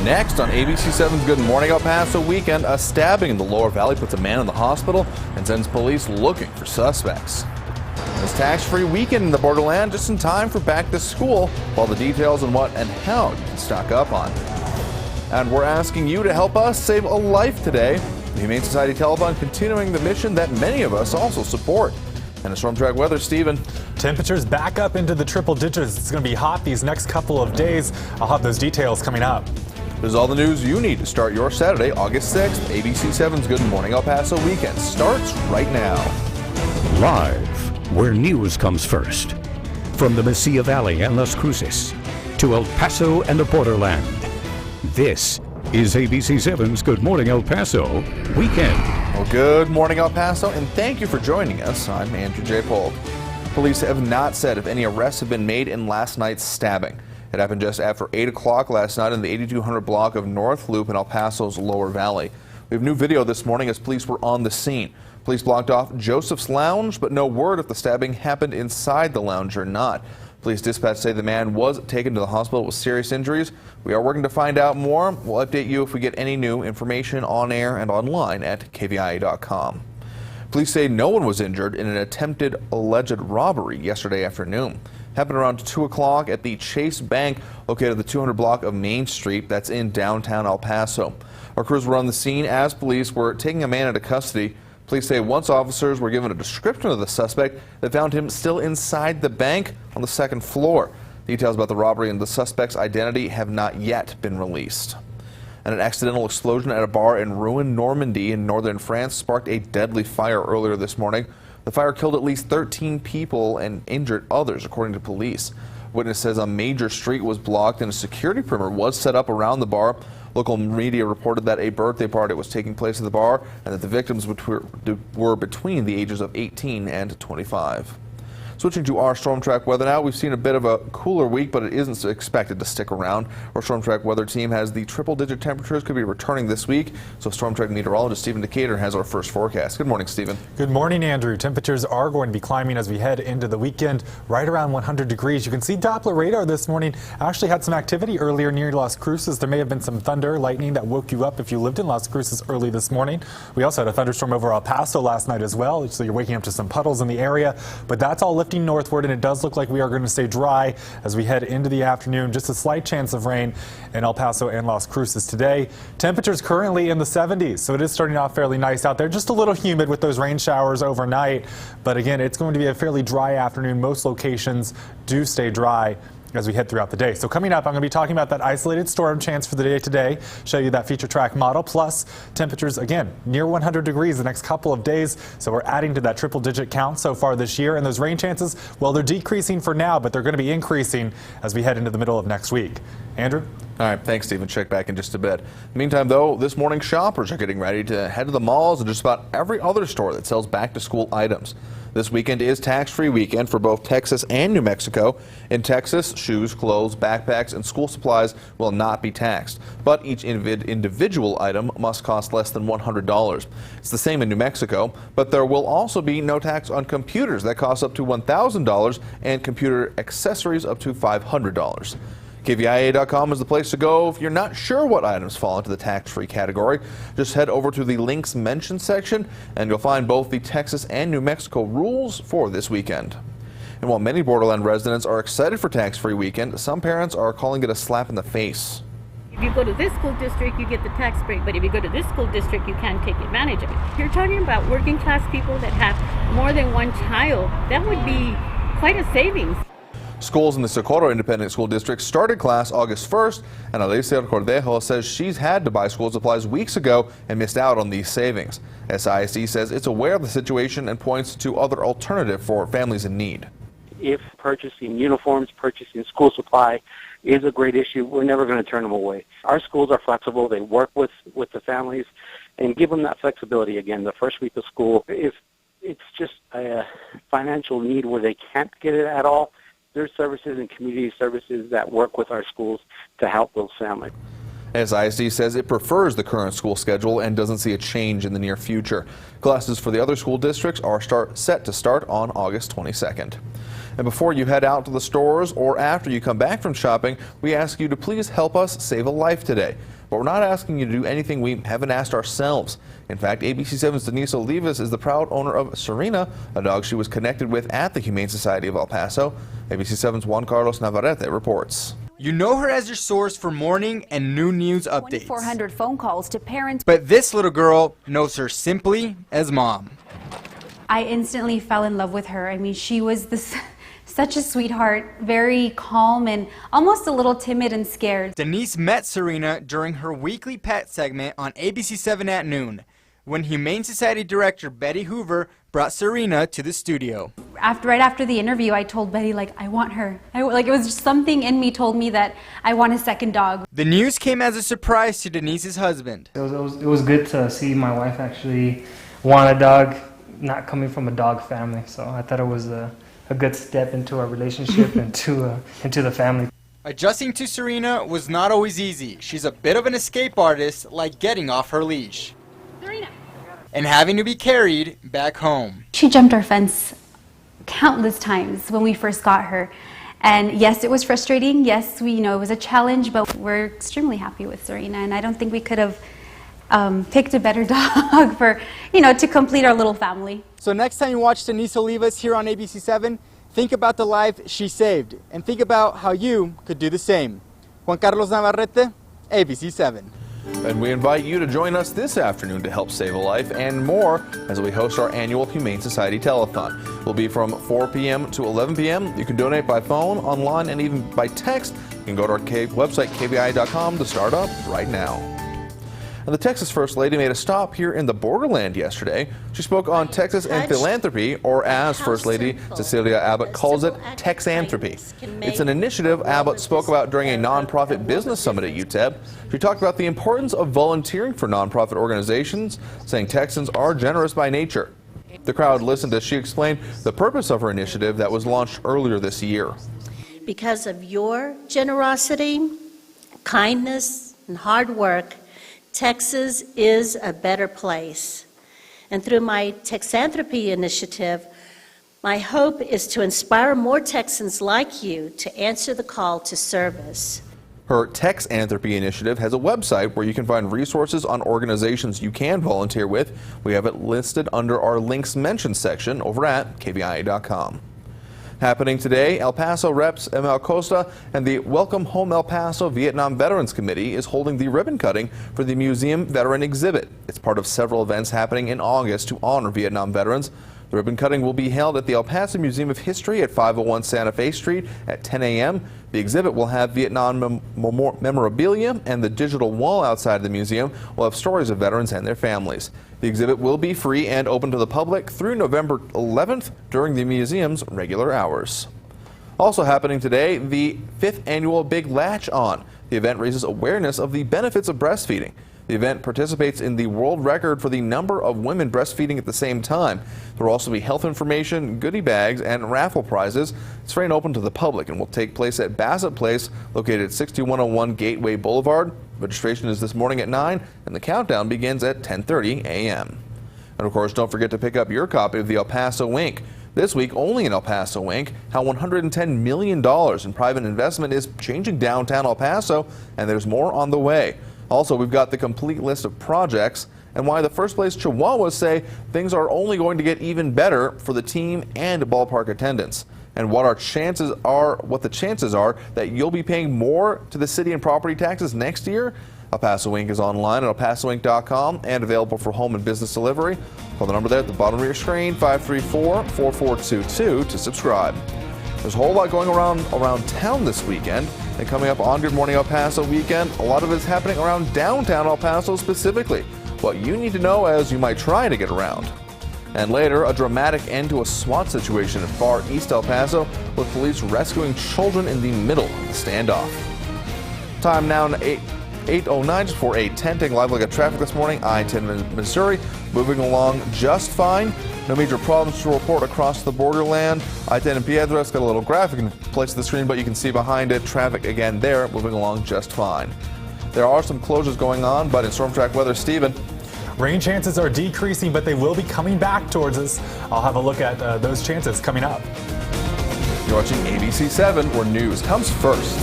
Next on ABC7's Good Morning El Paso weekend, a stabbing in the Lower Valley puts a man in the hospital and sends police looking for suspects. It's tax-free weekend in the borderland, just in time for back to school. All the details on what and how you can stock up on. And we're asking you to help us save a life today. The Humane Society Telethon continuing the mission that many of us also support. And a storm track weather, Stephen. Temperatures back up into the triple digits. It's going to be hot these next couple of days. I'll have those details coming up. This is all the news you need to start your Saturday, August 6th. ABC7's Good Morning El Paso weekend starts right now. Live, where news comes first. From the Mesilla Valley and Las Cruces to El Paso and the borderland. This is ABC7's Good Morning El Paso weekend. Well, good morning, El Paso, and thank you for joining us. I'm Andrew J. Polk. Police have not said if any arrests have been made in last night's stabbing. It happened just after 8 o'clock last night in the 8200 block of North Loop in El Paso's Lower Valley. We have new video this morning as police were on the scene. Police blocked off Joseph's Lounge, but no word if the stabbing happened inside the lounge or not. Police dispatch say the man was taken to the hospital with serious injuries. We are working to find out more. We'll update you if we get any new information on air and online at KVIA.com. Police say no one was injured in an attempted alleged robbery yesterday afternoon. Happened around 2 o'clock at the Chase Bank located at the 200 block of Main Street. That's in downtown El Paso. Our crews were on the scene as police were taking a man into custody. Police say once officers were given a description of the suspect, they found him still inside the bank on the second floor. Details about the robbery and the suspect's identity have not yet been released. And an accidental explosion at a bar in Rouen, Normandy in northern France sparked a deadly fire earlier this morning. The fire killed at least 13 people and injured others, according to police. Witness says a major street was blocked and a security perimeter was set up around the bar. Local media reported that a birthday party was taking place at the bar and that the victims were between the ages of 18 and 25. Switching to our storm track weather now, we've seen a bit of a cooler week, but it isn't expected to stick around. Our storm track weather team has the triple-digit temperatures could be returning this week. So storm track meteorologist Stephen Decatur has our first forecast. Good morning, Stephen. Good morning, Andrew. Temperatures are going to be climbing as we head into the weekend, right around 100 degrees. You can see Doppler radar this morning actually had some activity earlier near Las Cruces. There may have been some thunder, lightning that woke you up if you lived in Las Cruces early this morning. We also had a thunderstorm over El Paso last night as well, so you're waking up to some puddles in the area. But that's all lifting northward, and it does look like we are going to stay dry as we head into the afternoon. Just a slight chance of rain in El Paso and Las Cruces today. Temperatures currently in the 70s, so it is starting off fairly nice out there. Just a little humid with those rain showers overnight, but again, it's going to be a fairly dry afternoon. Most locations do stay dry as we head throughout the day. So coming up, I'm going to be talking about that isolated storm chance for the day today, show you that feature track model, plus temperatures, again, near 100 degrees the next couple of days. So we're adding to that triple-digit count so far this year. And those rain chances, well, they're decreasing for now, but they're going to be increasing as we head into the middle of next week. Andrew? All right, thanks, Stephen. Check back in just a bit. Meantime, though, this morning shoppers are getting ready to head to the malls and just about every other store that sells back-to-school items. This weekend is tax-free weekend for both Texas and New Mexico. In Texas, shoes, clothes, backpacks, and school supplies will not be taxed, but each individual item must cost less than $100. It's the same in New Mexico, but there will also be no tax on computers that cost up to $1,000 and computer accessories up to $500. KVIA.com is the place to go if you're not sure what items fall into the tax-free category. Just head over to the links mentioned section and you'll find both the Texas and New Mexico rules for this weekend. And while many borderland residents are excited for tax-free weekend, some parents are calling it a slap in the face. If you go to this school district, you get the tax break, but if you go to this school district, you can't take advantage of it. You're talking about working class people that have more than one child. That would be quite a savings. Schools in the Socorro Independent School District started class August 1st, and Alicia Cordejo says she's had to buy school supplies weeks ago and missed out on these savings. SISD says it's aware of the situation and points to other alternatives for families in need. If purchasing uniforms, purchasing school supply is a great issue, we're never going to turn them away. Our schools are flexible. They work with the families and give them that flexibility. Again, the first week of school, if it's just a financial need where they can't get it at all, there's services and community services that work with our schools to help those families. SISD says it prefers the current school schedule and doesn't see a change in the near future. Classes for the other school districts are set to start on August 22nd. And before you head out to the stores or after you come back from shopping, we ask you to please help us save a life today. but we're not asking you to do anything we haven't asked ourselves. In fact, ABC7's Denise Olivas is the proud owner of Serena, a dog she was connected with at the Humane Society of El Paso. ABC7's Juan Carlos Navarrete reports. You know her as your source for morning and noon news updates. 2,400 phone calls to parents. But this little girl knows her simply as Mom. I instantly fell in love with her. I mean, she was such a sweetheart, very calm and almost a little timid and scared. Denise met Serena during her weekly pet segment on ABC7 at noon, when Humane Society Director Betty Hoover brought Serena to the studio. Right after the interview, I told Betty, I want her. It was just something in me told me that I want a second dog. The news came as a surprise to Denise's husband. It was good to see my wife actually want a dog, not coming from a dog family. So I thought it was a good step into our relationship and into the family. Adjusting to Serena was not always easy. She's a bit of an escape artist, like getting off her leash. Serena. And having to be carried back home. She jumped our fence countless times when we first got her. And yes, it was frustrating. Yes, it was a challenge, but we're extremely happy with Serena. And I don't think we could have picked a better dog for, to complete our little family. So next time you watch Denise Olivas here on ABC7, think about the life she saved and think about how you could do the same. Juan Carlos Navarrete, ABC7. And we invite you to join us this afternoon to help save a life and more as we host our annual Humane Society Telethon. We'll be from 4 p.m. to 11 p.m. You can donate by phone, online, and even by text. You can go to our website, KVIA.com, to start up right now. And the Texas First Lady made a stop here in the borderland yesterday. She spoke on Texas and philanthropy, or as First Lady Cecilia Abbott calls it, Texanthropy. It's an initiative Abbott spoke about during a nonprofit business summit at UTEP. She talked about the importance of volunteering for nonprofit organizations, saying Texans are generous by nature. The crowd listened as she explained the purpose of her initiative that was launched earlier this year. Because of your generosity, kindness, and hard work, Texas is a better place. And through my Texanthropy initiative, my hope is to inspire more Texans like you to answer the call to service. Her Texanthropy initiative has a website where you can find resources on organizations you can volunteer with. We have it listed under our links mentioned section over at KVIA.com. Happening today, El Paso Reps Emel Costa and the Welcome Home El Paso Vietnam Veterans Committee is holding the ribbon cutting for the Museum Veteran Exhibit. It's part of several events happening in August to honor Vietnam veterans. The ribbon cutting will be held at the El Paso Museum of History at 501 Santa Fe Street at 10 a.m. The exhibit will have Vietnam memorabilia, and the digital wall outside the museum will have stories of veterans and their families. The exhibit will be free and open to the public through November 11th during the museum's regular hours. Also happening today, the 5th annual Big Latch On. The event raises awareness of the benefits of breastfeeding. The event participates in the world record for the number of women breastfeeding at the same time. There will also be health information, goodie bags, and raffle prizes. It's free and open to the public and will take place at Bassett Place, located at 6101 Gateway Boulevard. Registration is this morning at 9, and the countdown begins at 10:30 a.m. And of course, don't forget to pick up your copy of the El Paso Wink. This week, only in El Paso Wink, how $110 million in private investment is changing downtown El Paso, and there's more on the way. Also, we've got the complete list of projects and why the first place Chihuahuas say things are only going to get even better for the team and ballpark attendance, and what the chances are that you'll be paying more to the city in property taxes next year. El Paso Inc. is online at PasoInc.com and available for home and business delivery. Call the number there at the bottom of your screen, 534-4422, to subscribe. There's a whole lot going around town this weekend. And coming up on Good Morning El Paso weekend, a lot of it's happening around downtown El Paso specifically. What you need to know as you might try to get around. And later, a dramatic end to a SWAT situation in far east El Paso with police rescuing children in the middle of the standoff. Time now 8:09 just for 8:10. Taking live look at traffic this morning. I-10 Missouri moving along just fine. No major problems to report across the borderland. I-10 and Piedras got a little graphic in place of the screen, but you can see behind it traffic again there moving along just fine. There are some closures going on, but in storm track weather, Steven. Rain chances are decreasing, but they will be coming back towards us. I'll have a look at those chances coming up. You're watching ABC7, where news comes first.